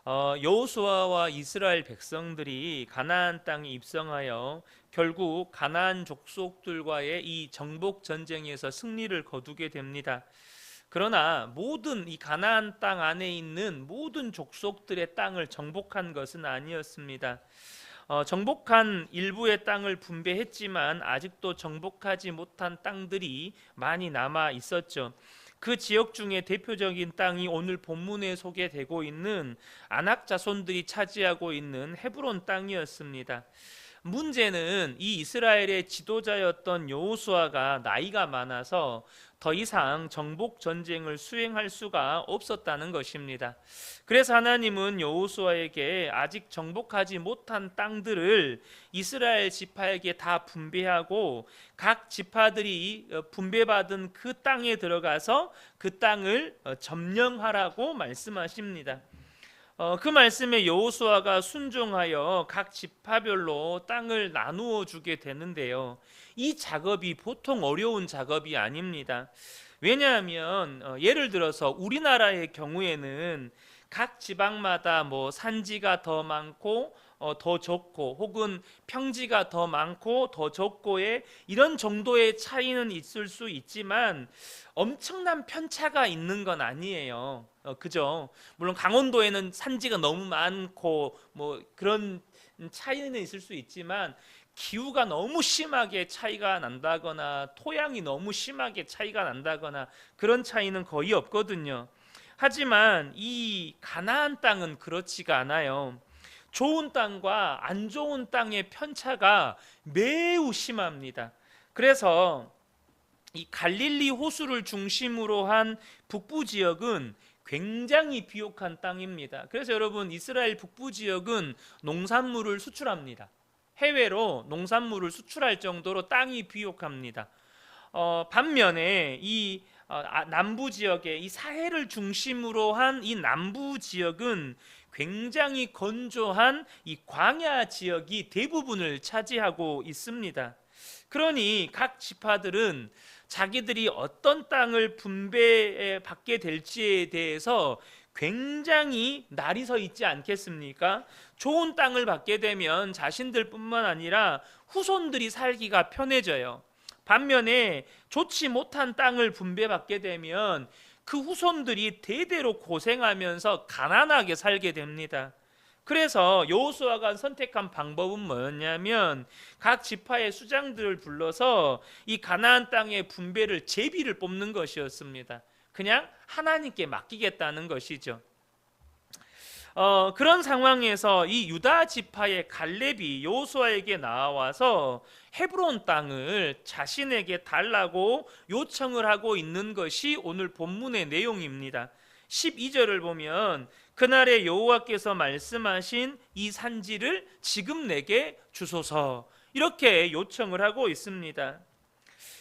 여호수아와 이스라엘 백성들이 가나안 땅에 입성하여 결국 가나안 족속들과의 이 정복 전쟁에서 승리를 거두게 됩니다. 그러나 모든 이 가나안 땅 안에 있는 모든 족속들의 땅을 정복한 것은 아니었습니다. 정복한 일부의 땅을 분배했지만 아직도 정복하지 못한 땅들이 많이 남아 있었죠. 그 지역 중에 대표적인 땅이 오늘 본문에 소개되고 있는 아낙 자손들이 차지하고 있는 헤브론 땅이었습니다. 문제는 이 이스라엘의 지도자였던 여호수아가 나이가 많아서 더 이상 정복 전쟁을 수행할 수가 없었다는 것입니다. 그래서 하나님은 여호수아에게 아직 정복하지 못한 땅들을 이스라엘 지파에게 다 분배하고 각 지파들이 분배받은 그 땅에 들어가서 그 땅을 점령하라고 말씀하십니다. 그 말씀에 여호수아가 순종하여 각 지파별로 땅을 나누어 주게 되는데요. 이 작업이 보통 어려운 작업이 아닙니다. 왜냐하면 예를 들어서 우리나라의 경우에는 각 지방마다 뭐 산지가 더 많고 더 적고 혹은 평지가 더 많고 더 적고의 이런 정도의 차이는 있을 수 있지만 엄청난 편차가 있는 건 아니에요. 그죠? 물론 강원도에는 산지가 너무 많고 뭐 그런 차이는 있을 수 있지만 기후가 너무 심하게 차이가 난다거나 토양이 너무 심하게 차이가 난다거나 그런 차이는 거의 없거든요. 하지만 이 가나안 땅은 그렇지가 않아요. 좋은 땅과 안 좋은 땅의 편차가 매우 심합니다. 그래서 이 갈릴리 호수를 중심으로 한 북부 지역은 굉장히 비옥한 땅입니다. 그래서 여러분 이스라엘 북부 지역은 농산물을 수출합니다. 해외로 농산물을 수출할 정도로 땅이 비옥합니다. 반면에 이 남부 지역의 이 사해를 중심으로 한 이 남부 지역은 굉장히 건조한 이 광야 지역이 대부분을 차지하고 있습니다. 그러니 각 지파들은 자기들이 어떤 땅을 분배받게 될지에 대해서 굉장히 날이 서 있지 않겠습니까? 좋은 땅을 받게 되면 자신들뿐만 아니라 후손들이 살기가 편해져요. 반면에 좋지 못한 땅을 분배받게 되면 그 후손들이 대대로 고생하면서 가난하게 살게 됩니다. 그래서 여호수아가 선택한 방법은 뭐였냐면 각 지파의 수장들을 불러서 이 가나안 땅의 분배를 제비를 뽑는 것이었습니다. 그냥 하나님께 맡기겠다는 것이죠. 그런 상황에서 이 유다 지파의 갈렙이 여호수아에게 나와서 헤브론 땅을 자신에게 달라고 요청을 하고 있는 것이 오늘 본문의 내용입니다. 12절을 보면 그날에 여호와께서 말씀하신 이 산지를 지금 내게 주소서 이렇게 요청을 하고 있습니다.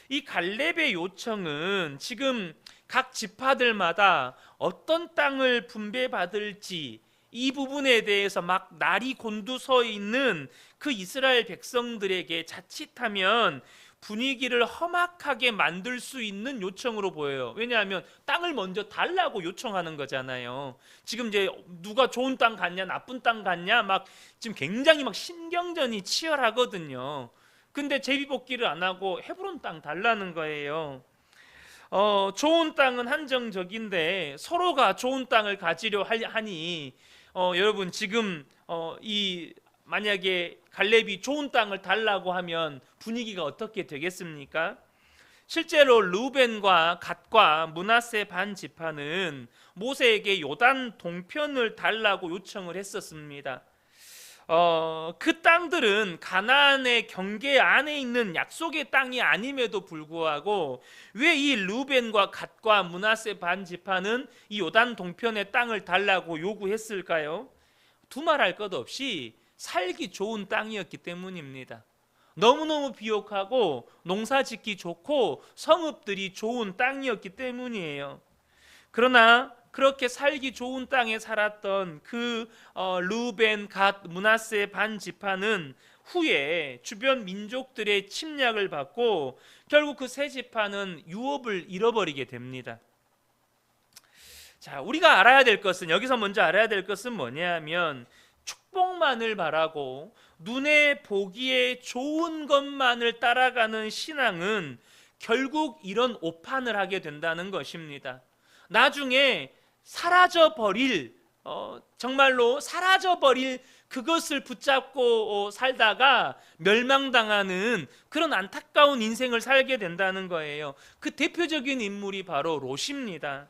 이 갈렙의 요청은 지금 각 지파들마다 어떤 땅을 분배받을지 이 부분에 대해서 막 날이 곤두서 있는 그 이스라엘 백성들에게 자칫하면 분위기를 험악하게 만들 수 있는 요청으로 보여요. 왜냐하면 땅을 먼저 달라고 요청하는 거잖아요. 지금 이제 누가 좋은 땅 같냐 나쁜 땅 같냐 막 지금 굉장히 막 신경전이 치열하거든요. 근데 제비뽑기를 안 하고 헤브론 땅 달라는 거예요. 좋은 땅은 한정적인데 서로가 좋은 땅을 가지려 하니 여러분 지금 이 만약에 갈렙이 좋은 땅을 달라고 하면 분위기가 어떻게 되겠습니까? 실제로 루벤과 갓과 므낫세 반 지파는 모세에게 요단 동편을 달라고 요청을 했었습니다. 그 땅들은 가나안의 경계 안에 있는 약속의 땅이 아님에도 불구하고 왜 이 루벤과 갓과 므낫세 반 지파는 이 요단 동편의 땅을 달라고 요구했을까요? 두말할 것 없이 살기 좋은 땅이었기 때문입니다. 너무너무 비옥하고 농사짓기 좋고 성읍들이 좋은 땅이었기 때문이에요. 그러나 그렇게 살기 좋은 땅에 살았던 그 루벤, 갓, 므낫세 반 지파는 후에 주변 민족들의 침략을 받고 결국 그 세 지파는 유업을 잃어버리게 됩니다. 자, 우리가 알아야 될 것은, 여기서 먼저 알아야 될 것은 뭐냐면 축복만을 바라고 눈에 보기에 좋은 것만을 따라가는 신앙은 결국 이런 오판을 하게 된다는 것입니다. 나중에 사라져버릴, 정말로 사라져버릴 그것을 붙잡고 살다가 멸망당하는 그런 안타까운 인생을 살게 된다는 거예요. 그 대표적인 인물이 바로 롯입니다.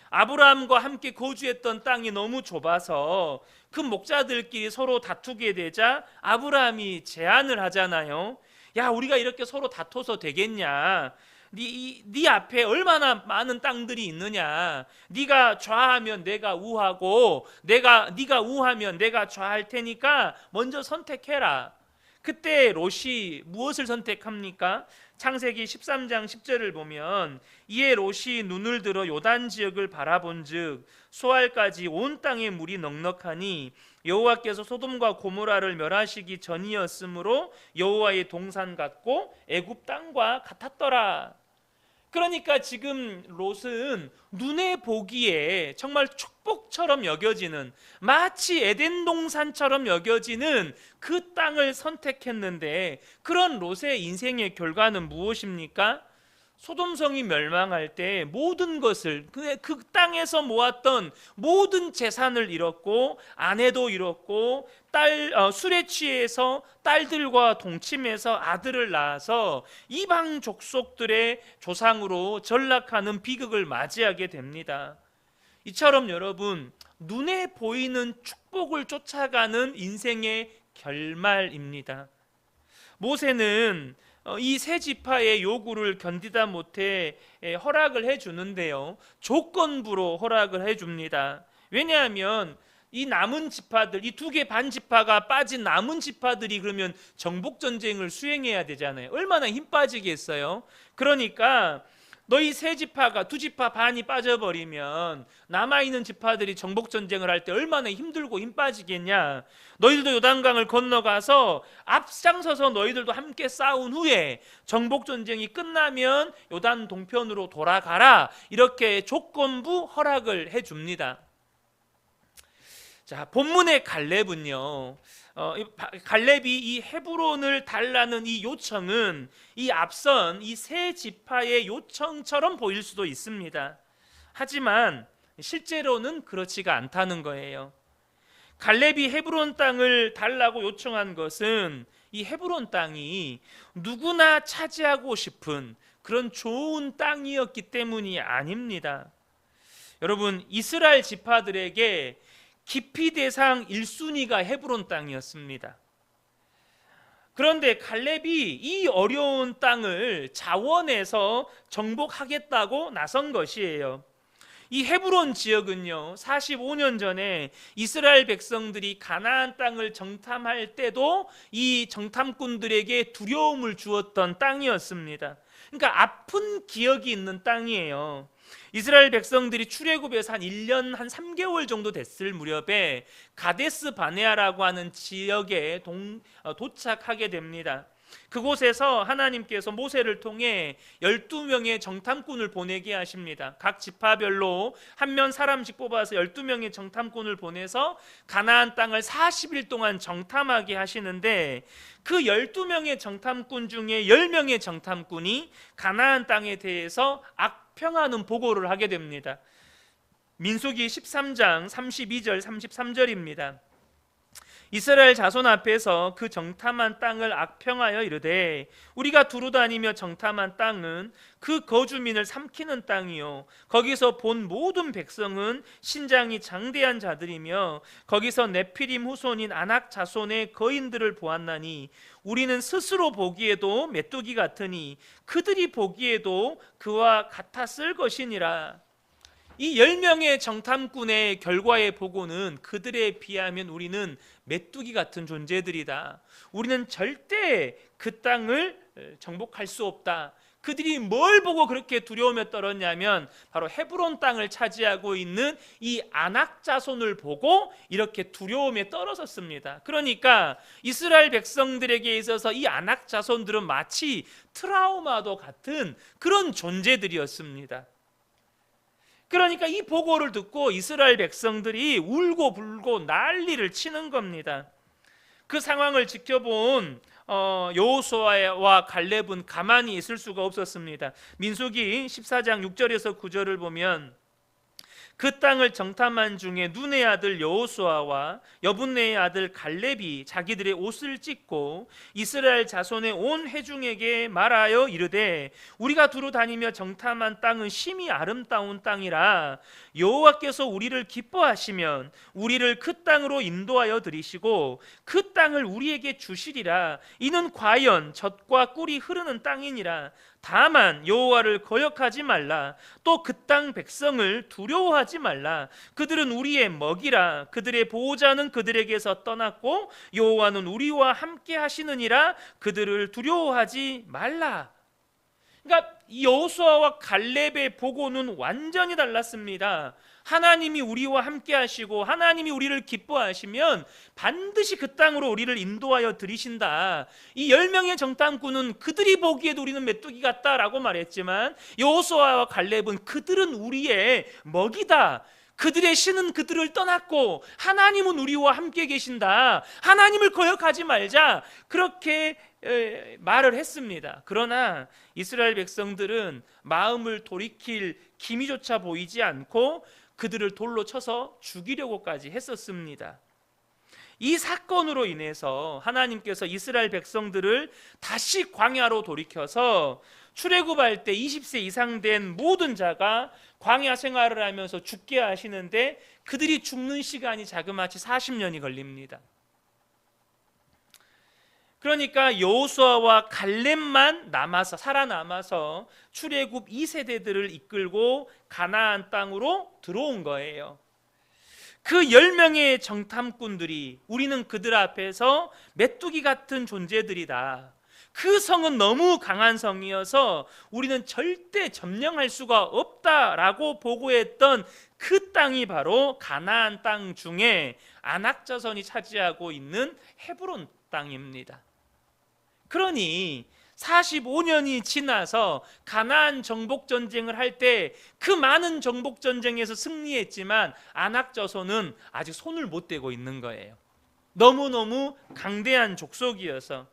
아브라함과 함께 거주했던 땅이 너무 좁아서 그 목자들끼리 서로 다투게 되자 아브라함이 제안을 하잖아요. 야, 우리가 이렇게 서로 다퉈서 되겠냐? 네 앞에 얼마나 많은 땅들이 있느냐? 네가 좌하면 내가 우하고 네가 우하면 내가 좌할 테니까 먼저 선택해라. 그때 롯이 무엇을 선택합니까? 창세기 13장 10절을 보면 이에 롯이 눈을 들어 요단 지역을 바라본즉 소알까지 온 땅에 물이 넉넉하니 여호와께서 소돔과 고모라를 멸하시기 전이었으므로 여호와의 동산 같고 애굽 땅과 같았더라. 그러니까 지금 롯은 눈에 보기에 정말 축복처럼 여겨지는, 마치 에덴 동산처럼 여겨지는 그 땅을 선택했는데, 그런 롯의 인생의 결과는 무엇입니까? 소돔성이 멸망할 때 모든 것을, 그 땅에서 모았던 모든 재산을 잃었고, 아내도 잃었고, 술에 취해서 딸들과 동침해서 아들을 낳아서 이방 족속들의 조상으로 전락하는 비극을 맞이하게 됩니다. 이처럼 여러분, 눈에 보이는 축복을 쫓아가는 인생의 결말입니다. 모세는 이 세 지파의 요구를 견디다 못해 허락을 해주는데요, 조건부로 허락을 해줍니다. 왜냐하면 이 남은 지파들, 이 2개 반 지파가 빠진 남은 지파들이 그러면 정복 전쟁을 수행해야 되잖아요. 얼마나 힘 빠지겠어요. 그러니까 너희 세 지파가 2지파 반이 빠져버리면 남아있는 지파들이 정복 전쟁을 할 때 얼마나 힘들고 힘 빠지겠냐. 너희들도 요단강을 건너가서 앞장서서 너희들도 함께 싸운 후에 정복 전쟁이 끝나면 요단 동편으로 돌아가라, 이렇게 조건부 허락을 해줍니다. 자, 본문의 갈렙은요, 갈렙이 이 헤브론을 달라는 이 요청은 이 앞선 이 세 지파의 요청처럼 보일 수도 있습니다. 하지만 실제로는 그렇지가 않다는 거예요. 갈렙이 헤브론 땅을 달라고 요청한 것은 이 헤브론 땅이 누구나 차지하고 싶은 그런 좋은 땅이었기 때문이 아닙니다. 여러분, 이스라엘 지파들에게 기피 대상 1순위가 헤브론 땅이었습니다. 그런데 갈렙이 이 어려운 땅을 자원해서 정복하겠다고 나선 것이에요. 이 헤브론 지역은요, 45년 전에 이스라엘 백성들이 가나안 땅을 정탐할 때도 이 정탐꾼들에게 두려움을 주었던 땅이었습니다. 그러니까 아픈 기억이 있는 땅이에요. 이스라엘 백성들이 출애굽에서 한 1년 한 3개월 정도 됐을 무렵에 가데스 바네아라고 하는 지역에 도착하게 됩니다. 그곳에서 하나님께서 모세를 통해 12명의 정탐꾼을 보내게 하십니다. 각 지파별로 한 명 사람씩 뽑아서 12명의 정탐꾼을 보내서 가나안 땅을 40일 동안 정탐하게 하시는데, 그 12명의 정탐꾼 중에 10명의 정탐꾼이 가나안 땅에 대해서 악평하는 보고를 하게 됩니다. 민수기 13장 32절 33절입니다. 이스라엘 자손 앞에서 그 정탐한 땅을 악평하여 이르되 우리가 두루 다니며 정탐한 땅은 그 거주민을 삼키는 땅이요 거기서 본 모든 백성은 신장이 장대한 자들이며 거기서 네피림 후손인 아낙 자손의 거인들을 보았나니 우리는 스스로 보기에도 메뚜기 같으니 그들이 보기에도 그와 같았을 것이니라. 이 10명의 정탐꾼의 결과의 보고는 그들에 비하면 우리는 메뚜기 같은 존재들이다. 우리는 절대 그 땅을 정복할 수 없다. 그들이 뭘 보고 그렇게 두려움에 떨었냐면 바로 헤브론 땅을 차지하고 있는 이 아낙 자손을 보고 이렇게 두려움에 떨어졌습니다. 그러니까 이스라엘 백성들에게 있어서 이 아낙 자손들은 마치 트라우마도 같은 그런 존재들이었습니다. 그러니까 이 보고를 듣고 이스라엘 백성들이 울고 불고 난리를 치는 겁니다. 그 상황을 지켜본 여호수아와 갈렙은 가만히 있을 수가 없었습니다. 민수기 14장 6절에서 9절을 보면 그 땅을 정탐한 중에 눈의 아들 여호수아와 여분네의 아들 갈렙이 자기들의 옷을 찢고 이스라엘 자손의 온 회중에게 말하여 이르되 우리가 두루 다니며 정탐한 땅은 심히 아름다운 땅이라 여호와께서 우리를 기뻐하시면 우리를 그 땅으로 인도하여 들이시고 그 땅을 우리에게 주시리라. 이는 과연 젖과 꿀이 흐르는 땅이니라. 다만 여호와를 거역하지 말라. 또 그 땅 백성을 두려워하지 말라. 그들은 우리의 먹이라. 그들의 보호자는 그들에게서 떠났고 여호와는 우리와 함께 하시느니라. 그들을 두려워하지 말라. 그러니까 여호수아와 갈렙의 보고는 완전히 달랐습니다. 하나님이 우리와 함께 하시고 하나님이 우리를 기뻐하시면 반드시 그 땅으로 우리를 인도하여 들이신다. 이 10명의 정탐꾼은 그들이 보기에도 우리는 메뚜기 같다라고 말했지만 여호수아와 갈렙은 그들은 우리의 먹이다. 그들의 신은 그들을 떠났고 하나님은 우리와 함께 계신다. 하나님을 거역하지 말자. 그렇게 말을 했습니다. 그러나 이스라엘 백성들은 마음을 돌이킬 기미조차 보이지 않고 그들을 돌로 쳐서 죽이려고까지 했었습니다. 이 사건으로 인해서 하나님께서 이스라엘 백성들을 다시 광야로 돌이켜서 출애굽할 때 20세 이상 된 모든 자가 광야 생활을 하면서 죽게 하시는데 그들이 죽는 시간이 자그마치 40년이 걸립니다. 그러니까 여호수아와 갈렙만 살아남아서 출애굽 2세대들을 이끌고 가나안 땅으로 들어온 거예요. 그 10명의 정탐꾼들이 우리는 그들 앞에서 메뚜기 같은 존재들이다. 그 성은 너무 강한 성이어서 우리는 절대 점령할 수가 없다라고 보고했던 그 땅이 바로 가나안 땅 중에 아낙 자손이 차지하고 있는 헤브론 땅입니다. 그러니 45년이 지나서 가나안 정복 전쟁을 할 때 그 많은 정복 전쟁에서 승리했지만 아낙 자손은 아직 손을 못 대고 있는 거예요. 너무너무 강대한 족속이어서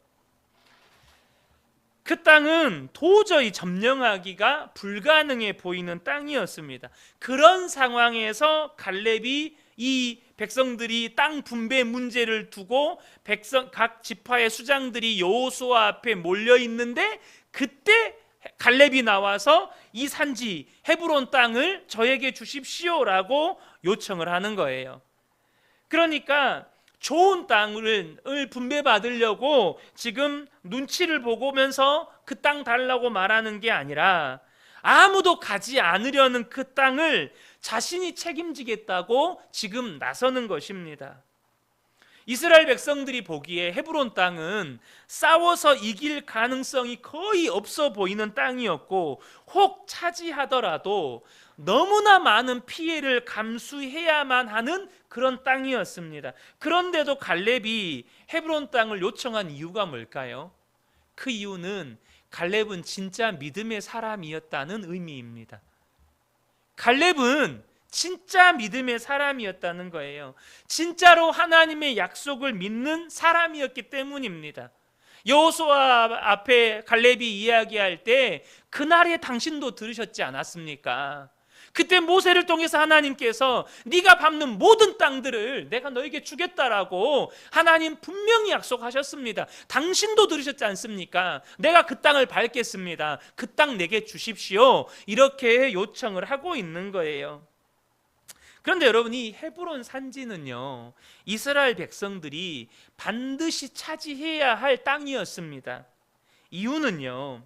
그 땅은 도저히 점령하기가 불가능해 보이는 땅이었습니다. 그런 상황에서 갈렙이 이 백성들이 땅 분배 문제를 두고 각 지파의 수장들이 여호수아 앞에 몰려 있는데 그때 갈렙이 나와서 이 산지 헤브론 땅을 저에게 주십시오라고 요청을 하는 거예요. 그러니까 좋은 땅을 분배받으려고 지금 눈치를 보면서 그 땅 달라고 말하는 게 아니라 아무도 가지 않으려는 그 땅을 자신이 책임지겠다고 지금 나서는 것입니다. 이스라엘 백성들이 보기에 헤브론 땅은 싸워서 이길 가능성이 거의 없어 보이는 땅이었고 혹 차지하더라도 너무나 많은 피해를 감수해야만 하는 그런 땅이었습니다. 그런데도 갈렙이 헤브론 땅을 요청한 이유가 뭘까요? 그 이유는 갈렙은 진짜 믿음의 사람이었다는 의미입니다. 갈렙은 진짜 믿음의 사람이었다는 거예요. 진짜로 하나님의 약속을 믿는 사람이었기 때문입니다. 여호수아 앞에 갈렙이 이야기할 때 그날에 당신도 들으셨지 않았습니까? 그때 모세를 통해서 하나님께서 네가 밟는 모든 땅들을 내가 너에게 주겠다라고 하나님 분명히 약속하셨습니다. 당신도 들으셨지 않습니까? 내가 그 땅을 밟겠습니다. 그 땅 내게 주십시오. 이렇게 요청을 하고 있는 거예요. 그런데 여러분, 이 헤브론 산지는요, 이스라엘 백성들이 반드시 차지해야 할 땅이었습니다. 이유는요,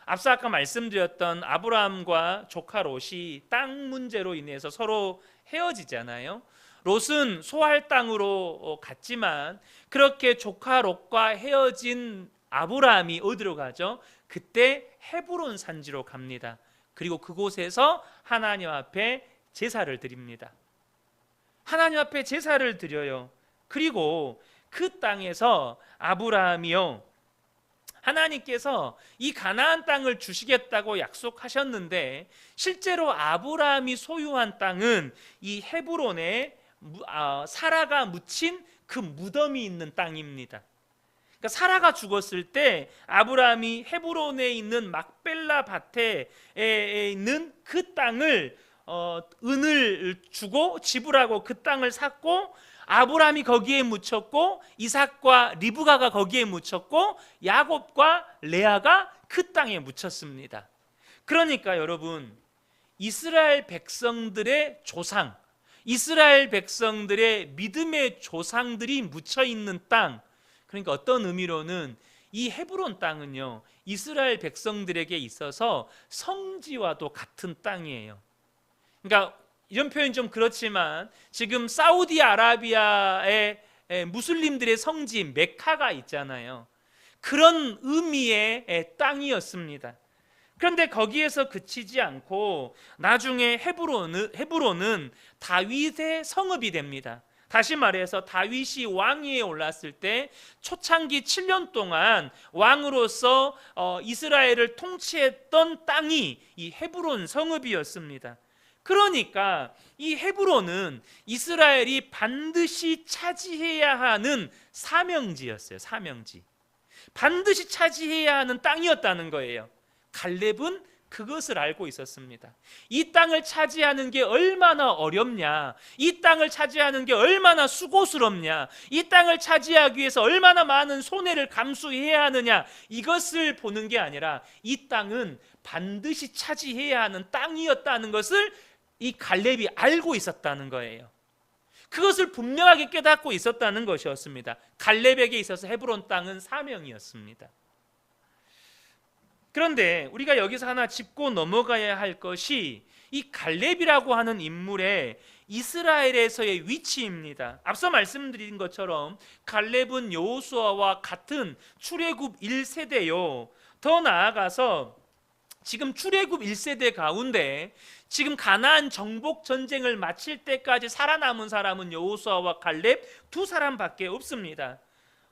앞서 아까 말씀드렸던 아브라함과 조카 롯이 땅 문제로 인해서 서로 헤어지잖아요. 롯은 소할 땅으로 갔지만 그렇게 조카 롯과 헤어진 아브라함이 어디로 가죠? 그때 헤브론 산지로 갑니다. 그리고 그곳에서 하나님 앞에 제사를 드립니다. 하나님 앞에 제사를 드려요. 그리고 그 땅에서 아브라함이요, 하나님께서 이 가나안 땅을 주시겠다고 약속하셨는데 실제로 아브라함이 소유한 땅은 이 헤브론에 사라가 묻힌 그 무덤이 있는 땅입니다. 그러니까 사라가 죽었을 때 아브라함이 헤브론에 있는 막벨라 밭에 있는 그 땅을 은을 주고 지불하고 그 땅을 샀고, 아브라함이 거기에 묻혔고, 이삭과 리브가가 거기에 묻혔고, 야곱과 레아가 그 땅에 묻혔습니다. 그러니까 여러분, 이스라엘 백성들의 조상, 이스라엘 백성들의 믿음의 조상들이 묻혀 있는 땅, 그러니까 어떤 의미로는 이 헤브론 땅은요, 이스라엘 백성들에게 있어서 성지와도 같은 땅이에요. 그러니까 이런 표현이 좀 그렇지만 지금 사우디아라비아의 무슬림들의 성지 메카가 있잖아요. 그런 의미의 땅이었습니다. 그런데 거기에서 그치지 않고 나중에 헤브론은 다윗의 성읍이 됩니다. 다시 말해서 다윗이 왕위에 올랐을 때 초창기 7년 동안 왕으로서 이스라엘을 통치했던 땅이 이 헤브론 성읍이었습니다. 그러니까 이 헤브론은 이스라엘이 반드시 차지해야 하는 사명지였어요. 사명지. 반드시 차지해야 하는 땅이었다는 거예요. 갈렙은 그것을 알고 있었습니다. 이 땅을 차지하는 게 얼마나 어렵냐, 이 땅을 차지하는 게 얼마나 수고스럽냐, 이 땅을 차지하기 위해서 얼마나 많은 손해를 감수해야 하느냐, 이것을 보는 게 아니라 이 땅은 반드시 차지해야 하는 땅이었다는 것을 이 갈렙이 알고 있었다는 거예요. 그것을 분명하게 깨닫고 있었다는 것이었습니다. 갈렙에게 있어서 헤브론 땅은 사명이었습니다. 그런데 우리가 여기서 하나 짚고 넘어가야 할 것이 이 갈렙이라고 하는 인물의 이스라엘에서의 위치입니다. 앞서 말씀드린 것처럼 갈렙은 여호수아와 같은 출애굽 1세대요. 더 나아가서 지금 출애굽 1세대 가운데 지금 가나안 정복 전쟁을 마칠 때까지 살아남은 사람은 여호수아와 갈렙 두 사람밖에 없습니다.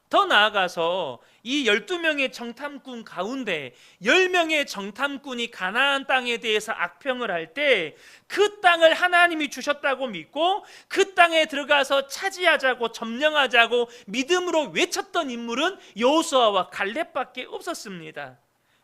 더 나아가서 이 12명의 정탐꾼 가운데 10명의 정탐꾼이 가나안 땅에 대해서 악평을 할 때 그 땅을 하나님이 주셨다고 믿고 그 땅에 들어가서 차지하자고 점령하자고 믿음으로 외쳤던 인물은 여호수아와 갈렙밖에 없었습니다.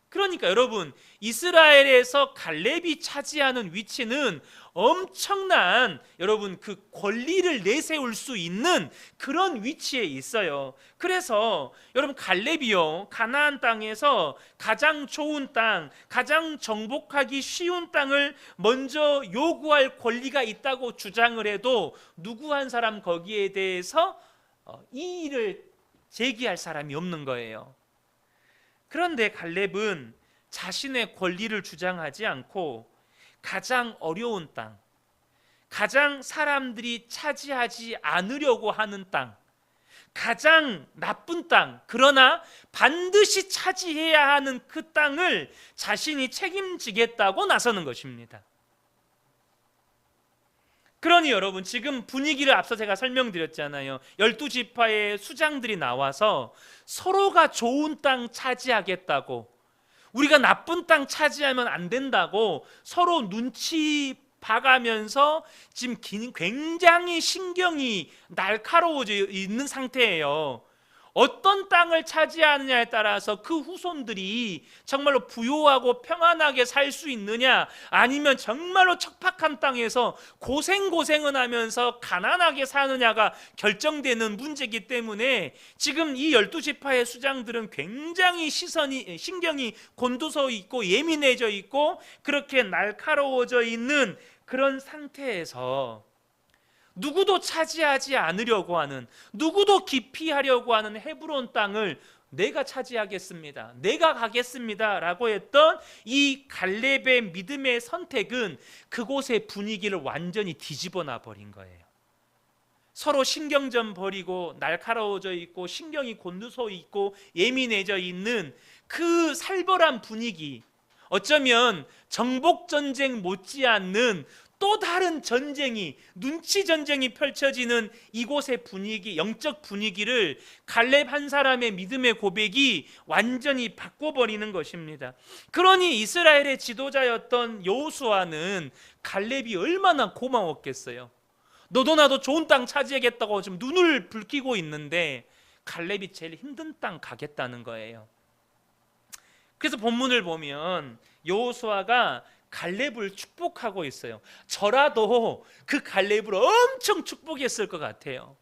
그러니까 여러분, 이스라엘에서 갈렙이 차지하는 위치는 엄청난 여러분 그 권리를 내세울 수 있는 그런 위치에 있어요. 그래서 여러분 갈렙이요, 가나안 땅에서 가장 좋은 땅, 가장 정복하기 쉬운 땅을 먼저 요구할 권리가 있다고 주장을 해도 누구 한 사람 거기에 대해서 이의를 제기할 사람이 없는 거예요. 그런데 갈렙은 자신의 권리를 주장하지 않고 가장 어려운 땅, 가장 사람들이 차지하지 않으려고 하는 땅, 가장 나쁜 땅, 그러나 반드시 차지해야 하는 그 땅을 자신이 책임지겠다고 나서는 것입니다. 그러니 여러분, 지금 분위기를 앞서 제가 설명드렸잖아요. 12지파의 수장들이 나와서 서로가 좋은 땅 차지하겠다고, 우리가 나쁜 땅 차지하면 안 된다고 서로 눈치 봐가면서 지금 굉장히 신경이 날카로워져 있는 상태예요. 어떤 땅을 차지하느냐에 따라서 그 후손들이 정말로 부유하고 평안하게 살 수 있느냐, 아니면 정말로 척박한 땅에서 고생은 하면서 가난하게 사느냐가 결정되는 문제이기 때문에 지금 이 12지파의 수장들은 굉장히 신경이 곤두서 있고 예민해져 있고 그렇게 날카로워져 있는 그런 상태에서 누구도 차지하지 않으려고 하는, 누구도 기피하려고 하는 헤브론 땅을 내가 차지하겠습니다, 내가 가겠습니다 라고 했던 이 갈렙의 믿음의 선택은 그곳의 분위기를 완전히 뒤집어 놔 버린 거예요. 서로 신경전 벌이고 날카로워져 있고 신경이 곤두서 있고 예민해져 있는 그 살벌한 분위기, 어쩌면 정복전쟁 못지않는 또 다른 전쟁이, 눈치 전쟁이 펼쳐지는 이곳의 분위기, 영적 분위기를 갈렙 한 사람의 믿음의 고백이 완전히 바꿔버리는 것입니다. 그러니 이스라엘의 지도자였던 여호수아는 갈렙이 얼마나 고마웠겠어요. 너도 나도 좋은 땅 차지하겠다고 지금 눈을 붉히고 있는데 갈렙이 제일 힘든 땅 가겠다는 거예요. 그래서 본문을 보면 여호수아가 갈렙을 축복하고 있어요. 저라도 그 갈렙을 엄청 축복했을 것 같아요.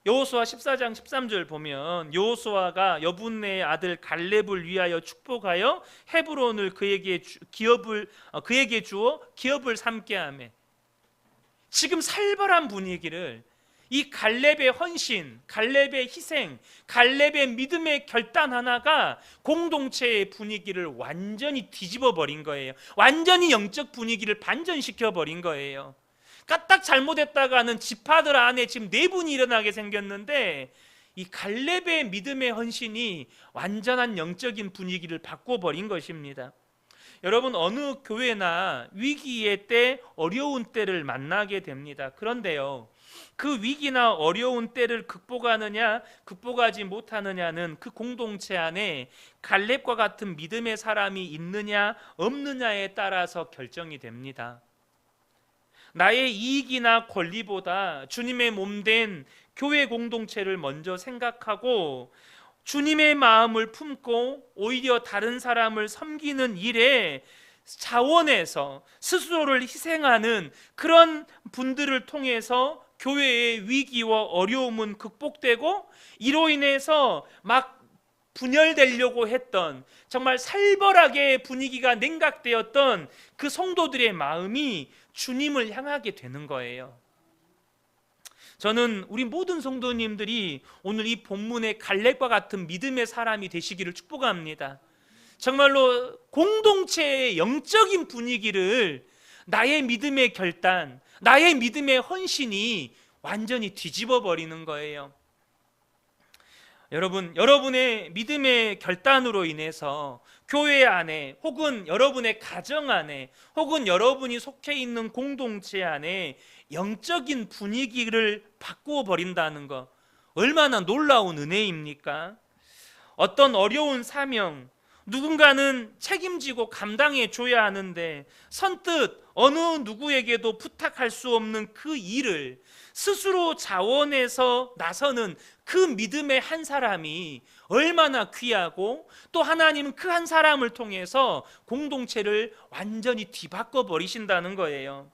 여호수아 14장 13절 보면 여호수아가 여분네의 아들 갈렙을 위하여 축복하여 헤브론을 그에게 주어 기업을 삼게 하매. 지금 살벌한 분위기를 이 갈렙의 헌신, 갈렙의 희생, 갈렙의 믿음의 결단 하나가 공동체의 분위기를 완전히 뒤집어 버린 거예요. 완전히 영적 분위기를 반전시켜 버린 거예요. 까딱 잘못했다가는 지파들 안에 지금 내분이 일어나게 생겼는데 이 갈렙의 믿음의 헌신이 완전한 영적인 분위기를 바꿔버린 것입니다. 여러분, 어느 교회나 위기의 때, 어려운 때를 만나게 됩니다. 그런데요, 그 위기나 어려운 때를 극복하느냐 극복하지 못하느냐는 그 공동체 안에 갈렙과 같은 믿음의 사람이 있느냐 없느냐에 따라서 결정이 됩니다. 나의 이익이나 권리보다 주님의 몸된 교회 공동체를 먼저 생각하고 주님의 마음을 품고 오히려 다른 사람을 섬기는 일에 자원해서 스스로를 희생하는 그런 분들을 통해서 교회의 위기와 어려움은 극복되고 이로 인해서 막 분열되려고 했던, 정말 살벌하게 분위기가 냉각되었던 그 성도들의 마음이 주님을 향하게 되는 거예요. 저는 우리 모든 성도님들이 오늘 이 본문의 갈렙과 같은 믿음의 사람이 되시기를 축복합니다. 정말로 공동체의 영적인 분위기를 나의 믿음의 결단, 나의 믿음의 헌신이 완전히 뒤집어 버리는 거예요. 여러분, 여러분의 믿음의 결단으로 인해서 교회 안에 혹은 여러분의 가정 안에 혹은 여러분이 속해 있는 공동체 안에 영적인 분위기를 바꾸어 버린다는 것, 얼마나 놀라운 은혜입니까? 어떤 어려운 사명, 누군가는 책임지고 감당해 줘야 하는데 선뜻 어느 누구에게도 부탁할 수 없는 그 일을 스스로 자원해서 나서는 그 믿음의 한 사람이 얼마나 귀하고, 또 하나님은 그 한 사람을 통해서 공동체를 완전히 뒤바꿔 버리신다는 거예요.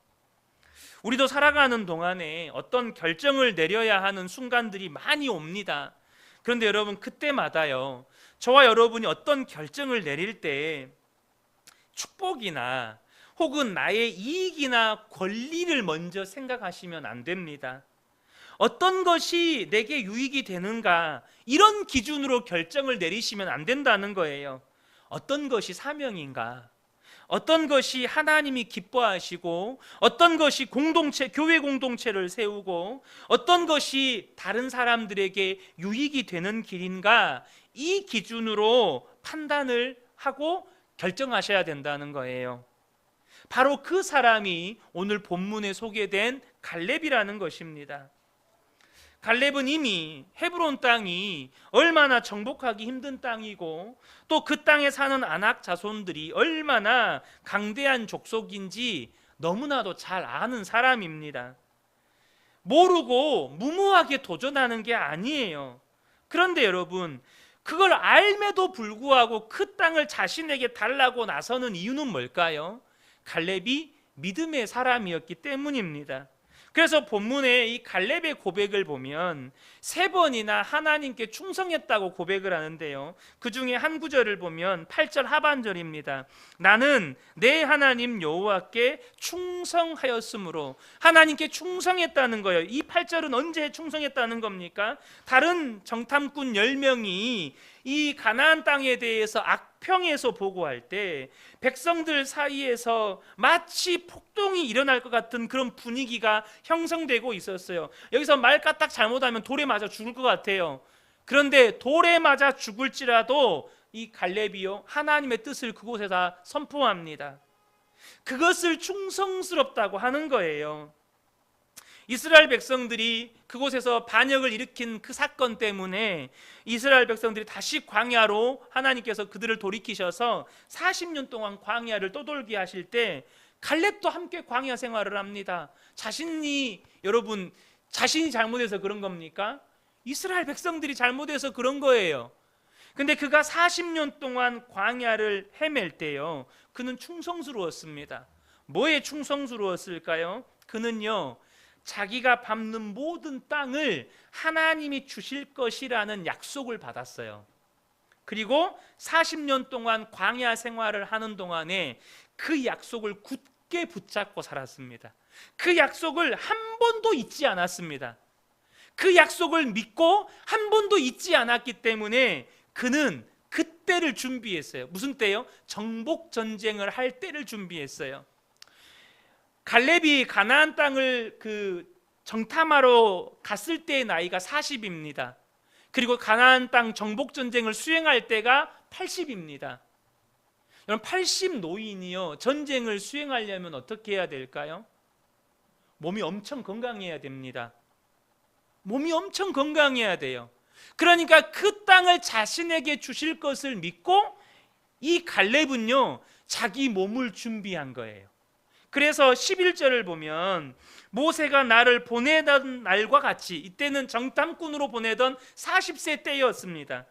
우리도 살아가는 동안에 어떤 결정을 내려야 하는 순간들이 많이 옵니다. 그런데 여러분, 그때마다요, 저와 여러분이 어떤 결정을 내릴 때 축복이나 혹은 나의 이익이나 권리를 먼저 생각하시면 안 됩니다. 어떤 것이 내게 유익이 되는가, 이런 기준으로 결정을 내리시면 안 된다는 거예요. 어떤 것이 사명인가, 어떤 것이 하나님이 기뻐하시고, 어떤 것이 공동체, 교회 공동체를 세우고, 어떤 것이 다른 사람들에게 유익이 되는 길인가, 이 기준으로 판단을 하고 결정하셔야 된다는 거예요. 바로 그 사람이 오늘 본문에 소개된 갈렙이라는 것입니다. 갈렙은 이미 헤브론 땅이 얼마나 정복하기 힘든 땅이고, 또 그 땅에 사는 아낙 자손들이 얼마나 강대한 족속인지 너무나도 잘 아는 사람입니다. 모르고 무모하게 도전하는 게 아니에요. 그런데 여러분, 그걸 알매도 불구하고 그 땅을 자신에게 달라고 나서는 이유는 뭘까요? 갈렙이 믿음의 사람이었기 때문입니다. 그래서 본문에 이 갈렙의 고백을 보면 3번이나 하나님께 충성했다고 고백을 하는데요, 그 중에 한 구절을 보면 8절 하반절입니다. 나는 내 하나님 여호와께 충성하였으므로, 하나님께 충성했다는 거예요. 이 8절은 언제 충성했다는 겁니까? 다른 정탐꾼 10명이 이 가나안 땅에 대해서 악평에서 보고할 때 백성들 사이에서 마치 폭동이 일어날 것 같은 그런 분위기가 형성되고 있었어요. 여기서 말 까딱 잘못하면 돌에 맞아 죽을 것 같아요. 그런데 돌에 맞아 죽을지라도 이 갈렙이요, 하나님의 뜻을 그곳에다 선포합니다. 그것을 충성스럽다고 하는 거예요. 이스라엘 백성들이 그곳에서 반역을 일으킨 그 사건 때문에 이스라엘 백성들이 다시 광야로 하나님께서 그들을 돌이키셔서 40년 동안 광야를 떠돌게 하실 때 갈렙도 함께 광야 생활을 합니다. 여러분 자신이 잘못해서 그런 겁니까? 이스라엘 백성들이 잘못해서 그런 거예요. 근데 그가 40년 동안 광야를 헤맬 때요, 그는 충성스러웠습니다. 뭐에 충성스러웠을까요? 그는요, 자기가 밟는 모든 땅을 하나님이 주실 것이라는 약속을 받았어요. 그리고 40년 동안 광야 생활을 하는 동안에 그 약속을 굳게 붙잡고 살았습니다. 그 약속을 한 번도 잊지 않았습니다. 그 약속을 믿고 한 번도 잊지 않았기 때문에 그는 그때를 준비했어요. 무슨 때요? 정복 전쟁을 할 때를 준비했어요. 갈렙이 가나안 땅을 정탐하러 갔을 때의 나이가 40입니다. 그리고 가나안 땅 정복 전쟁을 수행할 때가 80입니다. 여러분 80 노인이요, 전쟁을 수행하려면 어떻게 해야 될까요? 몸이 엄청 건강해야 됩니다. 몸이 엄청 건강해야 돼요. 그러니까 그 땅을 자신에게 주실 것을 믿고 이 갈렙은요, 자기 몸을 준비한 거예요. 그래서 11절을 보면 모세가 나를 보내던 날과 같이, 이때는 정탐꾼으로 보내던 40세 때였습니다.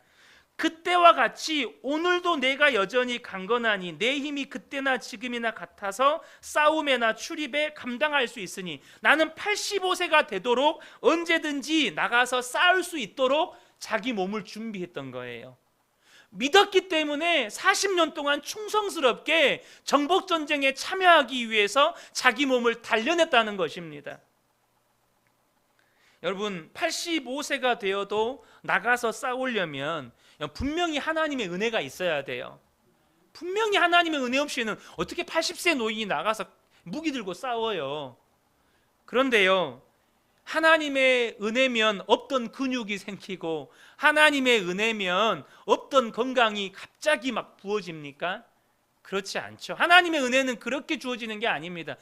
그때와 같이 오늘도 내가 여전히 강건하니 내 힘이 그때나 지금이나 같아서 싸움에나 출입에 감당할 수 있으니 나는 85세가 되도록 언제든지 나가서 싸울 수 있도록 자기 몸을 준비했던 거예요. 믿었기 때문에 40년 동안 충성스럽게 정복전쟁에 참여하기 위해서 자기 몸을 단련했다는 것입니다. 여러분 85세가 되어도 나가서 싸우려면 분명히 하나님의 은혜가 있어야 돼요. 분명히 하나님의 은혜 없이는 어떻게 80세 노인이 나가서 무기 들고 싸워요. 그런데요, 하나님의 은혜면 없던 근육이 생기고 하나님의 은혜면 없던 건강이 갑자기 막 부어집니까? 그렇지 않죠. 하나님의 은혜는 그렇게 주어지는 게 아닙니다.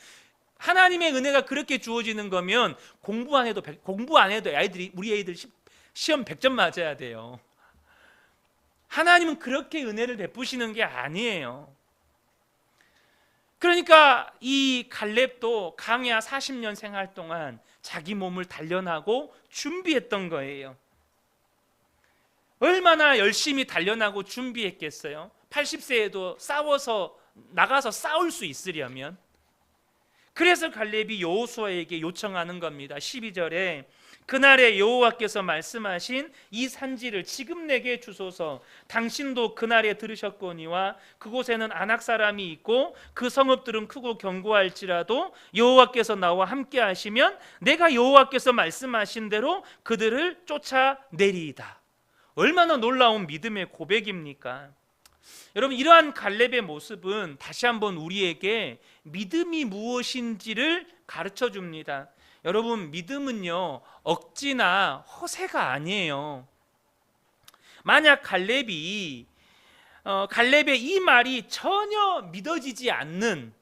하나님의 은혜가 그렇게 주어지는 거면 공부 안 해도 우리 애들 시험 100점 맞아야 돼요. 하나님은 그렇게 은혜를 베푸시는 게 아니에요. 그러니까 이 갈렙도 광야 40년 생활 동안 자기 몸을 단련하고 준비했던 거예요. 얼마나 열심히 단련하고 준비했겠어요? 80세에도 나가서 싸울 수 있으려면. 그래서 갈렙이 여호수아에게 요청하는 겁니다. 12절에 그날에 여호와께서 말씀하신 이 산지를 지금 내게 주소서. 당신도 그날에 들으셨거니와 그곳에는 아낙 사람이 있고 그 성읍들은 크고 견고할지라도 여호와께서 나와 함께 하시면 내가 여호와께서 말씀하신 대로 그들을 쫓아내리이다. 얼마나 놀라운 믿음의 고백입니까? 여러분 이러한 갈렙의 모습은 다시 한번 우리에게 믿음이 무엇인지를 가르쳐 줍니다. 여러분 믿음은요 억지나 허세가 아니에요. 만약 갈렙의 이 말이 전혀 믿어지지 않는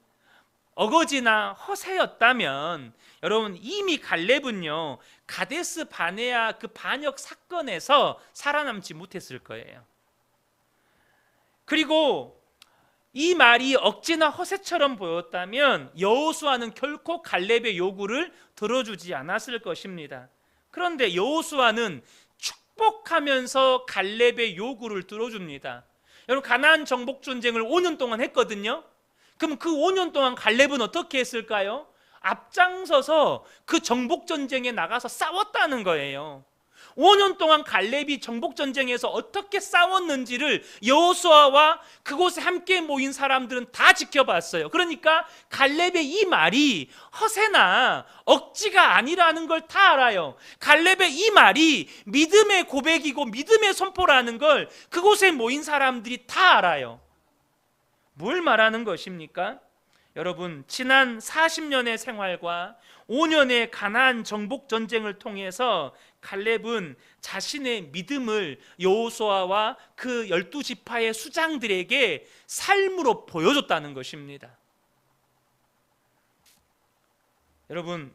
어거지나 허세였다면 여러분 이미 갈렙은요 가데스 바네아 그 반역 사건에서 살아남지 못했을 거예요. 그리고 이 말이 억지나 허세처럼 보였다면 여호수아는 결코 갈렙의 요구를 들어주지 않았을 것입니다. 그런데 여호수아는 축복하면서 갈렙의 요구를 들어줍니다. 여러분 가나안 정복 전쟁을 5년 동안 했거든요. 그럼 그 5년 동안 갈렙은 어떻게 했을까요? 앞장서서 그 정복 전쟁에 나가서 싸웠다는 거예요. 5년 동안 갈렙이 정복 전쟁에서 어떻게 싸웠는지를 여호수아와 그곳에 함께 모인 사람들은 다 지켜봤어요. 그러니까 갈렙의 이 말이 허세나 억지가 아니라는 걸 다 알아요. 갈렙의 이 말이 믿음의 고백이고 믿음의 선포라는 걸 그곳에 모인 사람들이 다 알아요. 뭘 말하는 것입니까? 여러분 지난 40년의 생활과 5년의 가나안 정복 전쟁을 통해서 갈렙은 자신의 믿음을 여호수아와 그 12지파의 수장들에게 삶으로 보여줬다는 것입니다. 여러분,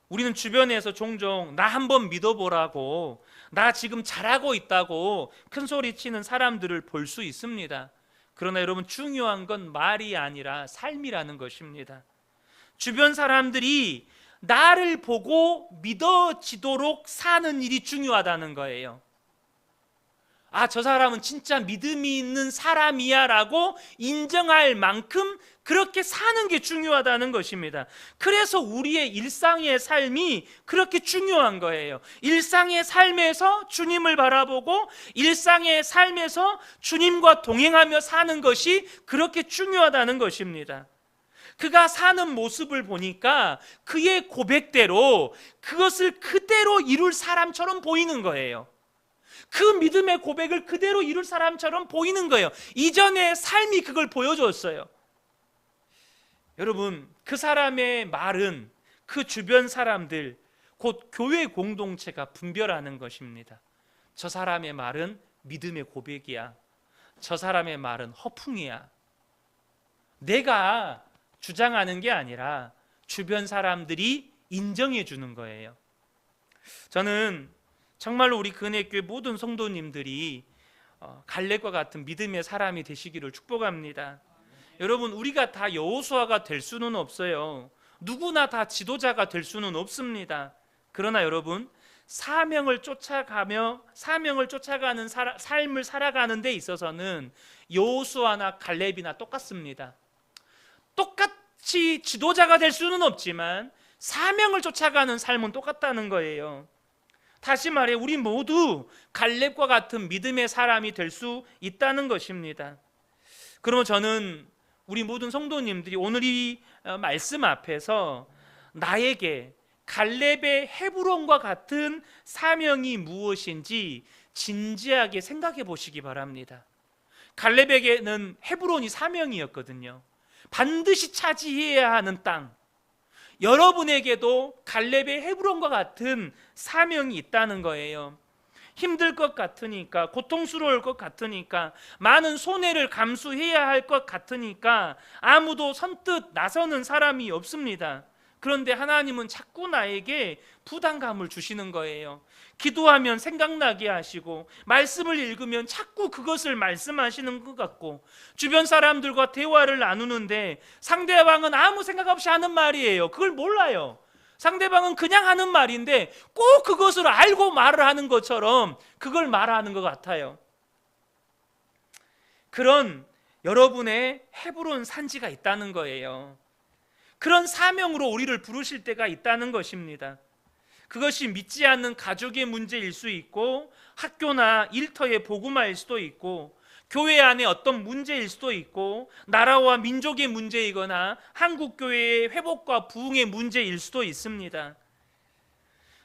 우리는 주변에서 종종 나 한번 믿어보라고, 나 지금 잘하고 있다고 큰 소리 치는 사람들을 볼 수 있습니다. 그러나 여러분, 중요한 건 말이 아니라 삶이라는 것입니다. 주변 사람들이 나를 보고 믿어지도록 사는 일이 중요하다는 거예요. 아, 저 사람은 진짜 믿음이 있는 사람이야 라고 인정할 만큼 그렇게 사는 게 중요하다는 것입니다. 그래서 우리의 일상의 삶이 그렇게 중요한 거예요. 일상의 삶에서 주님을 바라보고 일상의 삶에서 주님과 동행하며 사는 것이 그렇게 중요하다는 것입니다. 그가 사는 모습을 보니까 그의 고백대로 그것을 그대로 이룰 사람처럼 보이는 거예요. 그 믿음의 고백을 그대로 이룰 사람처럼 보이는 거예요. 이전의 삶이 그걸 보여줬어요. 여러분, 그 사람의 말은 그 주변 사람들, 곧 교회 공동체가 분별하는 것입니다. 저 사람의 말은 믿음의 고백이야. 저 사람의 말은 허풍이야. 내가 주장하는 게 아니라 주변 사람들이 인정해 주는 거예요. 저는 정말로 우리 근혜교회 모든 성도님들이 갈렙과 같은 믿음의 사람이 되시기를 축복합니다. 여러분, 우리가 다 여호수아가 될 수는 없어요. 누구나 다 지도자가 될 수는 없습니다. 그러나 여러분, 사명을 쫓아가는 삶을 살아가는 데 있어서는 여호수아나 갈렙이나 똑같습니다. 똑같이 지도자가 될 수는 없지만 사명을 쫓아가는 삶은 똑같다는 거예요. 다시 말해, 우리 모두 갈렙과 같은 믿음의 사람이 될 수 있다는 것입니다. 그러면 저는 우리 모든 성도님들이 오늘 이 말씀 앞에서 나에게 갈렙의 헤브론과 같은 사명이 무엇인지 진지하게 생각해 보시기 바랍니다. 갈렙에게는 헤브론이 사명이었거든요. 반드시 차지해야 하는 땅. 여러분에게도 갈렙의 헤브론과 같은 사명이 있다는 거예요. 힘들 것 같으니까, 고통스러울 것 같으니까, 많은 손해를 감수해야 할 것 같으니까 아무도 선뜻 나서는 사람이 없습니다. 그런데 하나님은 자꾸 나에게 부담감을 주시는 거예요. 기도하면 생각나게 하시고, 말씀을 읽으면 자꾸 그것을 말씀하시는 것 같고, 주변 사람들과 대화를 나누는데 상대방은 아무 생각 없이 하는 말이에요. 그걸 몰라요. 상대방은 그냥 하는 말인데 꼭 그것을 알고 말을 하는 것처럼 그걸 말하는 것 같아요. 그런 여러분의 헤브론 산지가 있다는 거예요. 그런 사명으로 우리를 부르실 때가 있다는 것입니다. 그것이 믿지 않는 가족의 문제일 수 있고, 학교나 일터의 복음화일 수도 있고, 교회 안에 어떤 문제일 수도 있고, 나라와 민족의 문제이거나 한국교회의 회복과 부흥의 문제일 수도 있습니다.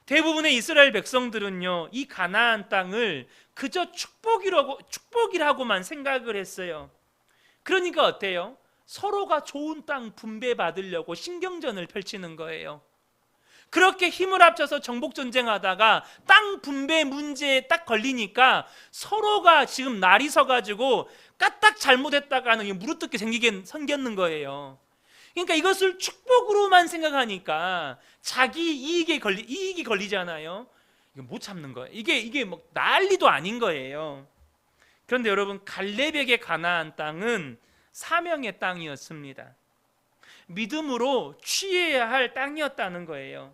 대부분의 이스라엘 백성들은요, 이 가나안 땅을 그저 축복이라고만 생각을 했어요. 그러니까 어때요? 서로가 좋은 땅 분배받으려고 신경전을 펼치는 거예요. 그렇게 힘을 합쳐서 정복전쟁하다가 땅 분배 문제에 딱 걸리니까 서로가 지금 날이 서가지고 까딱 잘못했다가는 무릇뜯게 생겼는 거예요. 그러니까 이것을 축복으로만 생각하니까 자기 이익이 걸리잖아요. 이거 못 참는 거예요. 이게 뭐 난리도 아닌 거예요. 그런데 여러분, 갈렙에게 가나안 땅은 사명의 땅이었습니다. 믿음으로 취해야 할 땅이었다는 거예요.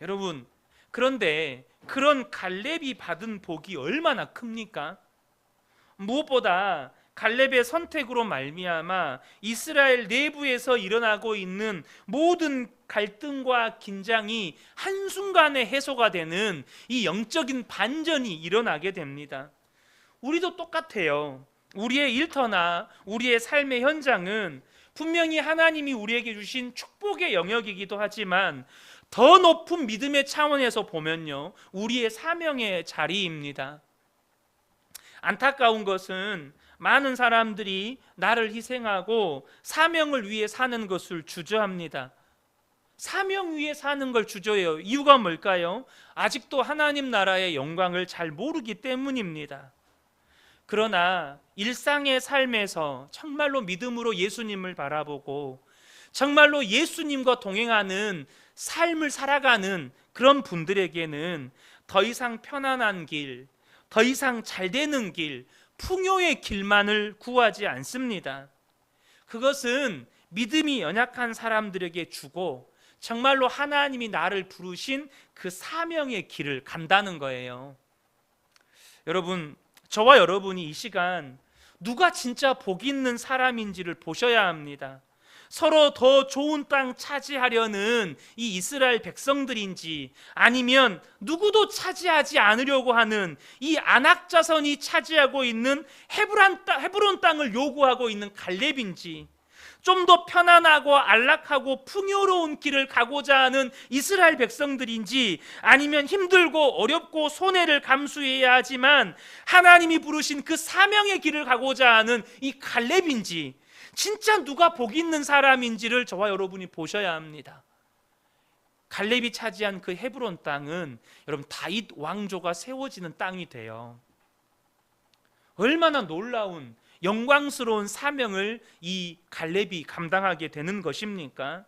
여러분, 그런데 그런 갈렙이 받은 복이 얼마나 큽니까? 무엇보다 갈렙의 선택으로 말미암아 이스라엘 내부에서 일어나고 있는 모든 갈등과 긴장이 한순간에 해소가 되는 이 영적인 반전이 일어나게 됩니다. 우리도 똑같아요. 우리의 일터나 우리의 삶의 현장은 분명히 하나님이 우리에게 주신 축복의 영역이기도 하지만 더 높은 믿음의 차원에서 보면요, 우리의 사명의 자리입니다. 안타까운 것은 많은 사람들이 나를 희생하고 사명을 위해 사는 것을 주저합니다. 사명 위에 사는 걸 주저해요. 이유가 뭘까요? 아직도 하나님 나라의 영광을 잘 모르기 때문입니다. 그러나 일상의 삶에서 정말로 믿음으로 예수님을 바라보고 정말로 예수님과 동행하는 삶을 살아가는 그런 분들에게는 더 이상 편안한 길, 더 이상 잘 되는 길, 풍요의 길만을 구하지 않습니다. 그것은 믿음이 연약한 사람들에게 주고 정말로 하나님이 나를 부르신 그 사명의 길을 간다는 거예요. 여러분, 저와 여러분이 이 시간 누가 진짜 복 있는 사람인지를 보셔야 합니다. 서로 더 좋은 땅 차지하려는 이 이스라엘 백성들인지, 아니면 누구도 차지하지 않으려고 하는 이 아낙 자손이 차지하고 있는 헤브론 땅을 요구하고 있는 갈렙인지, 좀 더 편안하고 안락하고 풍요로운 길을 가고자 하는 이스라엘 백성들인지, 아니면 힘들고 어렵고 손해를 감수해야 하지만 하나님이 부르신 그 사명의 길을 가고자 하는 이 갈렙인지, 진짜 누가 복 있는 사람인지를 저와 여러분이 보셔야 합니다. 갈렙이 차지한 그 헤브론 땅은 여러분 다윗 왕조가 세워지는 땅이 돼요. 얼마나 놀라운 영광스러운 사명을 이 갈렙이 감당하게 되는 것입니까?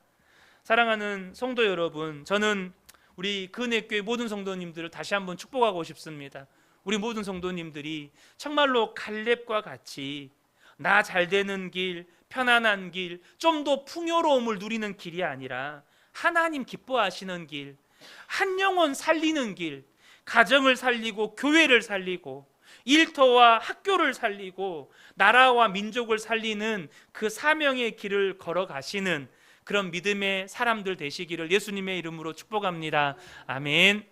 사랑하는 성도 여러분, 저는 우리 근혜교회 모든 성도님들을 다시 한번 축복하고 싶습니다. 우리 모든 성도님들이 정말로 갈렙과 같이 나 잘 되는 길, 편안한 길, 좀 더 풍요로움을 누리는 길이 아니라 하나님 기뻐하시는 길, 한 영혼 살리는 길, 가정을 살리고 교회를 살리고 일터와 학교를 살리고 나라와 민족을 살리는 그 사명의 길을 걸어가시는 그런 믿음의 사람들 되시기를 예수님의 이름으로 축복합니다. 아멘.